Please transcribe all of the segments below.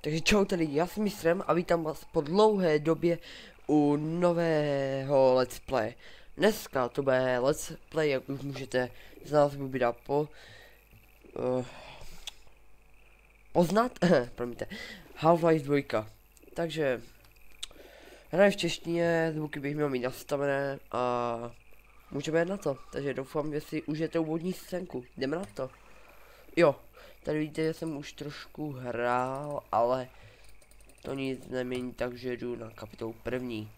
Takže čau, tady já jsem mistrem a vítám vás po dlouhé době u nového let's play. Dneska to bude let's play, jak už můžete z názvu vidět poznat, promiňte, Half-Life 2. Takže hraje v češtině, zvuky bych měl mít nastavené a můžeme jít na to. Takže doufám, že si užijete úvodní scénku. Jdeme na to. Jo, tady vidíte, že jsem už trošku hrál, ale to nic nemění, takže jdu na kapitolu první,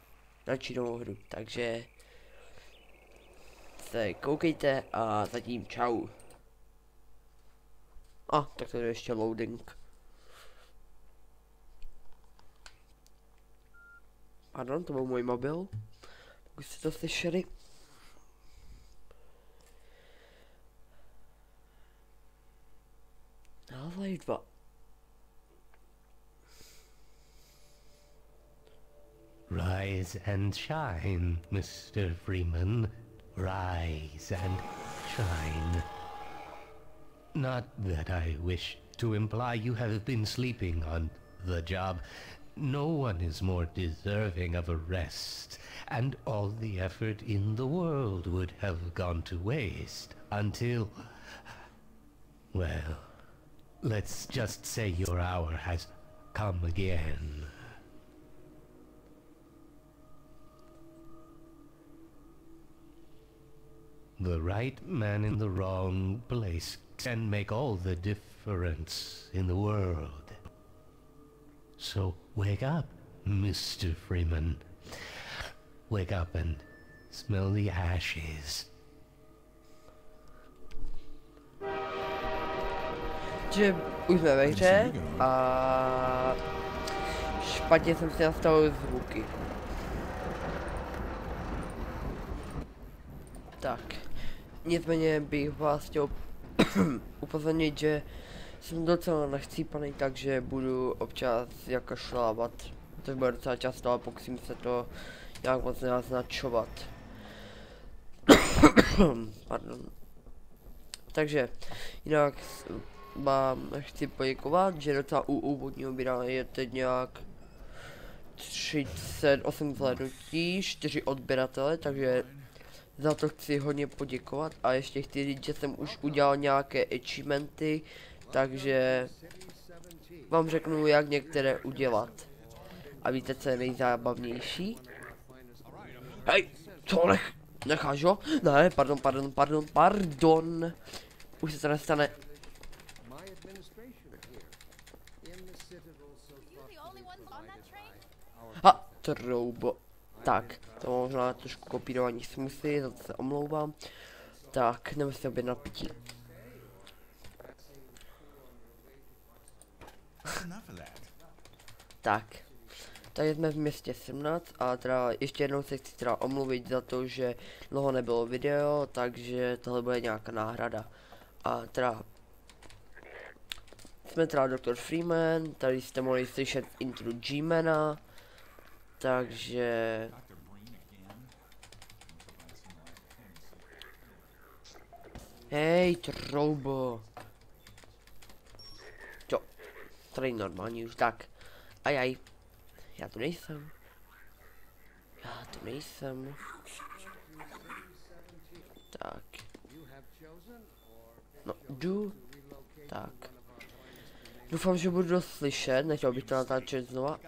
na činnou hru, takže se koukejte a zatím čau. Tak to je ještě loading. Pardon, to byl můj mobil, pokud jste to slyšeli. Half-Life 2. Rise and shine, Mr. Freeman. Rise and shine. Not that I wish to imply you have been sleeping on the job. No one is more deserving of a rest, and all the effort in the world would have gone to waste until... well, let's just say your hour has come again. The right man in the wrong place can make all the difference in the world. So wake up, Mr. Freeman. Wake up and smell the ashes. Že už jsme ve hře a špatně jsem si nastavil zvuky. Tak, nicméně bych vás chtěl upozornit, že jsem docela nachcípaný, takže budu občas jakašlávat. To bude docela často a pokusím se to nějak moc naznačovat. Pardon. Takže, jinak vám chci poděkovat, že docela u úvodního videa je teď nějak 38 zhlédnutí, 4 odběratele, takže za to chci hodně poděkovat a ještě chci říct, že jsem už udělal nějaké achievementy, takže vám řeknu, jak některé udělat. A víte, co je nejzábavnější? Hej, co necháš ho? Ne, pardon. Už se to nestane. Troubo. Tak, to možná trošku kopírování smusy, za to se omlouvám. Tak, jdeme si objednat pití. Tak, tady jsme v městě 17 a teda ještě jednou se chci teda omluvit za to, že dlouho nebylo video, takže tohle bude nějaká náhrada. A teda jsme teda Dr. Freeman, tady jste mohli slyšet intro G-mana, takže... Hej, troubo. Jo, tady normální už tak. Ajaj, já tu nejsem. Tak. No, jdu. Tak. Doufám, že budu dost slyšet, nechtěl bych to natáčet znova.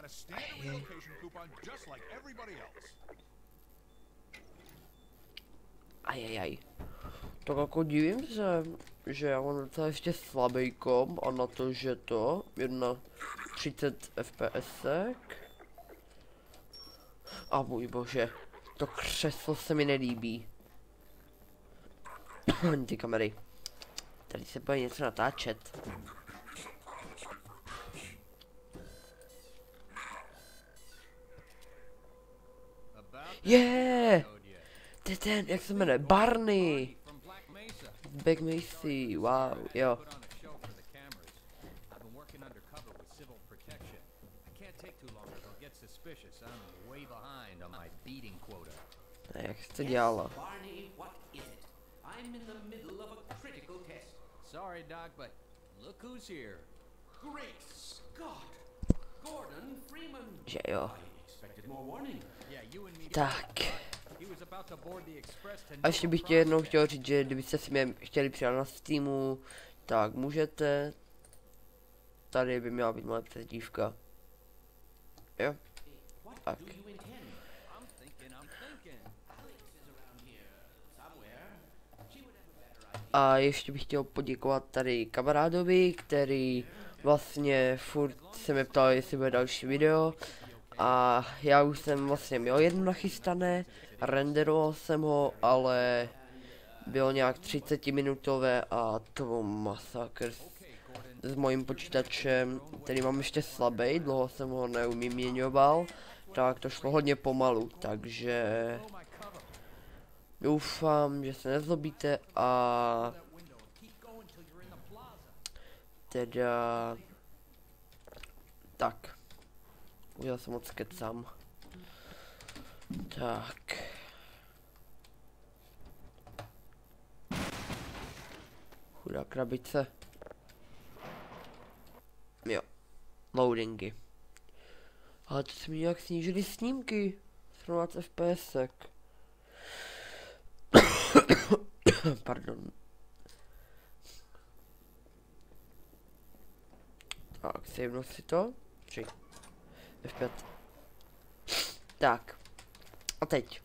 Ajajaj. Tak jako divím se, že já mám docela ještě slabý komp a na to, že to 30 FPSek. A můj bože, to křeslo se mi nelíbí. Ty kamery. Tady se bude něco natáčet. To je ten, jak se jmenuje, Barney! Black Mesa, wow, jo. Jak se to dělalo? Sorry, Doc, but look who's here. Great Scott! Že jo. Tak. A ještě bych jednou chtěl říct, že kdybyste si mě chtěli přidat na Steamu, tak můžete. Tady by měla být moje přezdívka. Jo? Tak. A ještě bych chtěl poděkovat tady kamarádovi, který vlastně furt se mě ptal, jestli bude další video. A já už jsem vlastně měl jedno nachystané, renderoval jsem ho, ale bylo nějak 30 minutové a to byl masakr s mojím počítačem, který mám ještě slabý, dlouho jsem ho neuměňoval, tak to šlo hodně pomalu, takže doufám, že se nezlobíte a teda tak. Já se moc kecám. Tak. Chudá krabice. Jo. Loadingy. Ale to se mi nějak snížily snímky. 17 FPSek. Pardon. Tak, savenu si to. 3. F5. Tak. A teď.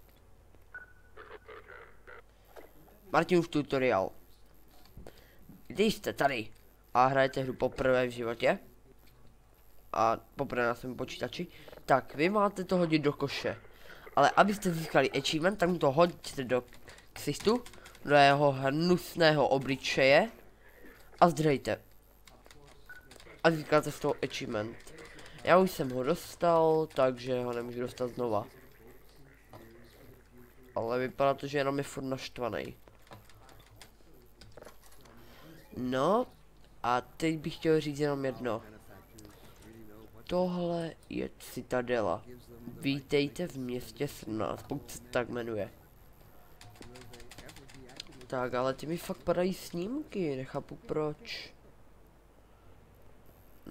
Martinův tutoriál. Když jste tady a hrajete hru poprvé v životě a poprvé na svém počítači, tak vy máte to hodit do koše. Ale abyste získali achievement, tak mu to hodíte do ksichtu, do jeho hnusného obličeje a zdrejte. A získáte z toho achievement. Já už jsem ho dostal, takže ho nemůžu dostat znova. Ale vypadá to, že jenom je furt naštvaný. No, a teď bych chtěl říct jenom jedno. Tohle je Citadela. Vítejte v městě 17, pokud se tak jmenuje. Tak, ale ty mi fakt padají snímky, nechápu proč.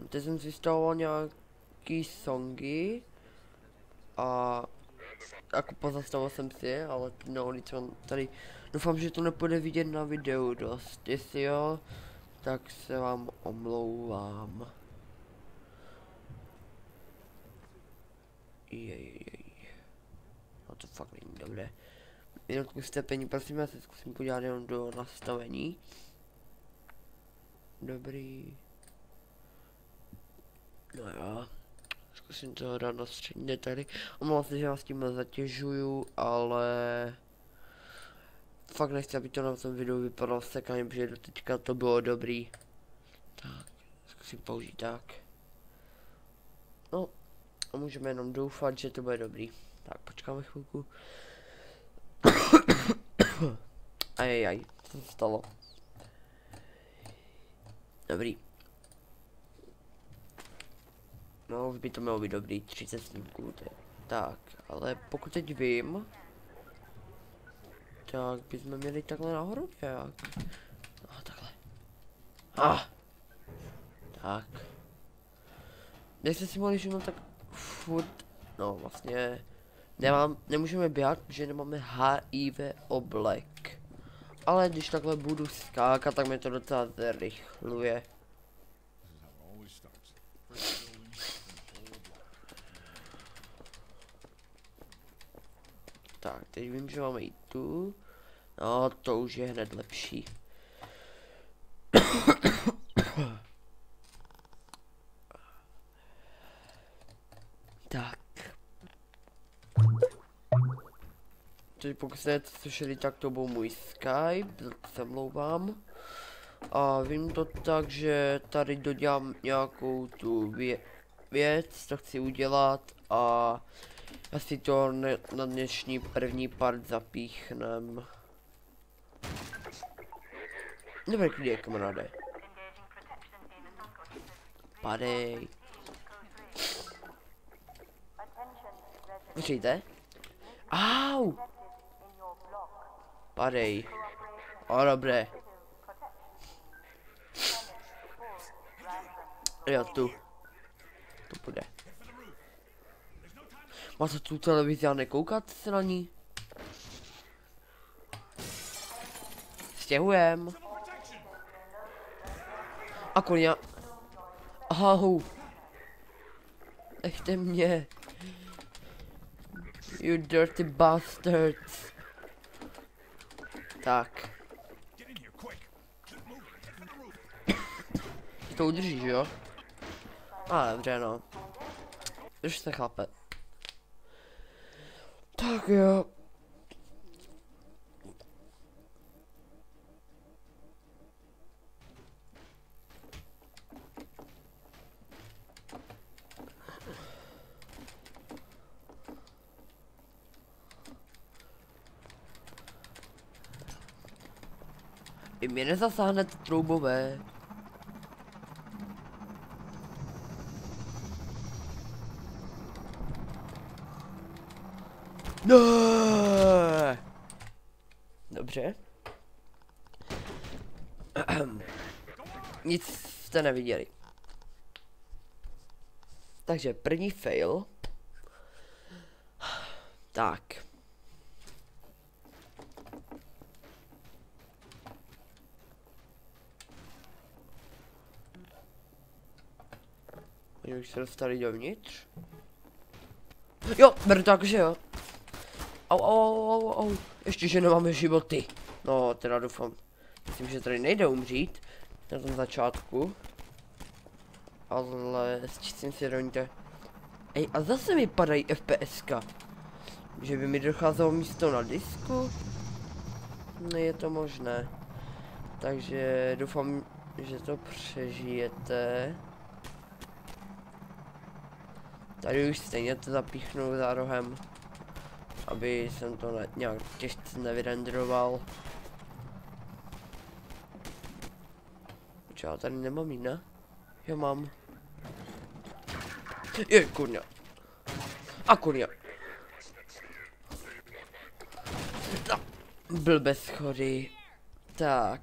Teď jsem si instaloval nějaký songy a jako pozastavil jsem si je, ale no, tady doufám, že to nepůjde vidět na videu dost. Jestli jo, tak se vám omlouvám. Jej. No to fakt není dobré. Minutku stepení, prosím, já se zkusím podívat jenom do nastavení. Dobrý. No jo. Zkusím to dát na střední detaily. Omlouvám se, že vás tím zatěžuju, ale fakt nechci, aby to na tom videu vypadalo sekaně, protože do teďka to bylo dobrý. Tak, zkusím použít tak. No, a můžeme jenom doufat, že to bude dobrý. Tak, počkáme chvilku. Ajajaj, co se stalo? Dobrý. No, už by to mělo být dobrý, 30 snímků, tak, ale pokud teď vím, tak bychom měli takhle nahoru nějak. No, takhle. Tak. Když jste si mohli všimnout, tak furt, no vlastně, nemůžeme běhat, protože nemáme HIV oblek. Ale když takhle budu skákat, tak mi to docela zrychluje. Tak, teď vím, že máme jít tu. No, to už je hned lepší. Tak. Teď pokud jste slyšeli, tak to byl můj Skype, se mlouvám. A vím to tak, že tady dodělám nějakou tu věc, co chci udělat a asi to na dnešní první part zapíchnem. Dobrý klidě, kamaráde. Padej. Počkejte. Au! Padej. O, dobré. Jo, tu. To půjde. Máte tu televizi a nekoukat se na ní? Stěhujem. A koně. Ahau. Nechte mě. You dirty bastards. Tak. To udrží, že jo? A dobře, no. Drž se, chlape. Tak jo. Vy mě nezasáhnete troubové. Ne. Dobře. Nic jste neviděli. Takže první fail. Tak. Oni už se dostali dovnitř. Jo, beru to jakože jo. Au. Ještě, že nemáme životy. No, teda doufám. Myslím, že tady nejde umřít. Na tom začátku. Ale s čistým svědomíte. Ej, a zase mi padají FPSka. Že by mi docházelo místo na disku? Je to možné. Takže doufám, že to přežijete. Tady už stejně to zapíchnu za rohem. Aby jsem to nějak těžce nevyrendroval. Já tady nemám mít, ne? Jo, mám. Je, kurňa. A kurňa. No, blbě schody. Tak.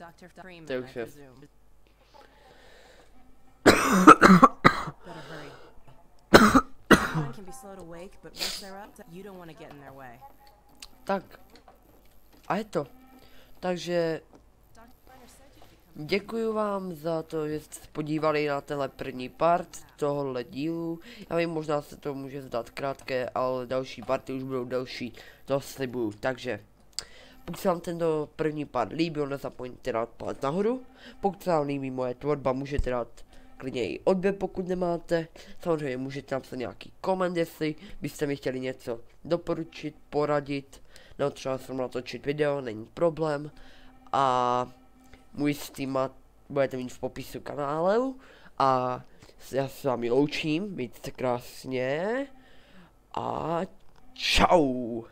Dr. Freeman, To I już jest. presume. Better hurry. Anyone can be slow to wake, but once they're up, you don't want to get in their way. Tak. A je to. Takže děkuji vám za to, že jste se podívali na tenhle první part tohohle dílu. Já vím, možná se to může zdát krátké, ale další party už budou delší, to slibuju. Takže pokud se vám tento první part líbil, nezapomeňte dát palec nahoru. Pokud se vám líbí moje tvorba, můžete dát klidně i odběr, pokud nemáte. Samozřejmě můžete napsat nějaký koment, jestli byste mi chtěli něco doporučit, poradit, nebo třeba jsem natočit video, není problém. A můj Steam budete mít v popisu kanálu. A já se s vámi loučím, mějte se krásně. A čau.